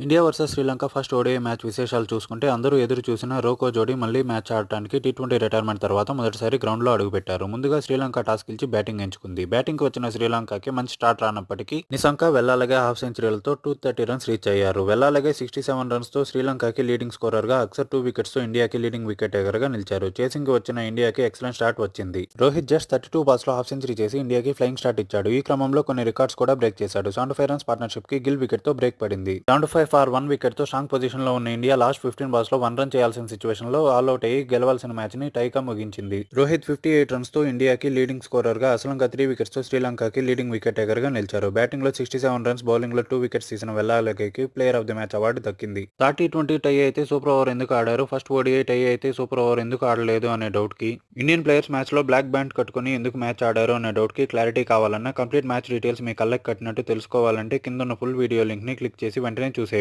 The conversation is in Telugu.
India versus Sri Lanka first ODI match విశేషాలు చూసుకుంటే అందరూ ఎదురు చూసిన రోకో జోడీ మళ్లీ మ్యాచ్ ఆడటానికి టీ20 రిటైర్మెంట్ తర్వాత మొదటిసారి గ్రౌండ్లో అడుగుపెట్టారు. ముందుగా శ్రీలంక టాస్ గెలిచి బ్యాటింగ్ ఎంచుకుంది. బ్యాటింగ్కి వచ్చిన శ్రీలంకకి మంచి స్టార్ట్ రానప్పటికీ నిశంక, వెల్లాలగే హాఫ్ సెంచరీలతో 230 రన్స్ రీచ్ అయ్యారు. వెల్లాలగే 67 రన్స్తో శ్రీలంకకి లీడింగ్ స్కోరర్గా, అక్సర్ 2 వికెట్స్తో ఇండియాకి లీడింగ్ వికెట్ టేకర్గా నిలిచారు. చేసింగ్కి వచ్చిన ఇండియాకి ఎక్సలెంట్ స్టార్ట్ వచ్చింది. రోహిత్ జస్ట్ 32 బాల్స్లో హాఫ్ సెంచరీ చేసి ఇండియాకి ఫ్లయింగ్ స్టార్ట్ ఇచ్చాడు. ఈ క్రమంలో కొన్ని రికార్డ్స్ కూడా బ్రేక్ చేశాడు. 75 రన్స్ పార్ట్నర్షిప్కి గిల్ వికెట్తో బ్రేక్ పడింది. 75 ఫర్ 1 వికెట్తో స్ట్రాంగ్ పొజిషన్లో ఉన్న ఇండియా లాస్ట్ 15 బాల్స్లో 1 రన్ చేయాల్సిన సిచ్యువేషన్లో ఆల్అౌట్ అయ్యి గెలవాల్సిన మ్యాచ్ని టైగా ముగించింది. రోహిత్ 58 రన్స్తో ఇండియాకి లీడింగ్ స్కోరర్గా, అసలంక 3 వికెట్స్తో శ్రీలంకకి లీడింగ్ వికెట్ టేకర్గా నిలిచారు. బ్యాటింగ్లో 67 రన్స్, బౌలింగ్లో 2 వికెట్స్ తీసిన వెల్లాలగేకి player of the match award దక్కింది. టీ20 టై అయితే సూపర్ ఓవర్ ఎందుకు ఆడారు, ఫస్ట్ ఓడిఐ టై అయితే సూపర్ ఓవర్ ఎందుకు ఆడలేదు అనే డౌట్కి, ఇండియన్ ప్లేయర్స్ మ్యాచ్లో బ్లాక్ బ్యాండ్ కట్టుకుని ఎందుకు మ్యాచ్ ఆడారు అనే డౌట్కి క్లారిటీ కావాలన్నా, కంప్లీట్ మ్యాచ్ డీటెయిల్స్ మీ కళ్ళకి కట్టినట్టు తెలుసుకోవాలంటే కింద ఉన్న ఫుల్ వీడియో లింక్ని క్లిక్ చేసి వెంటనే చూసేయండి.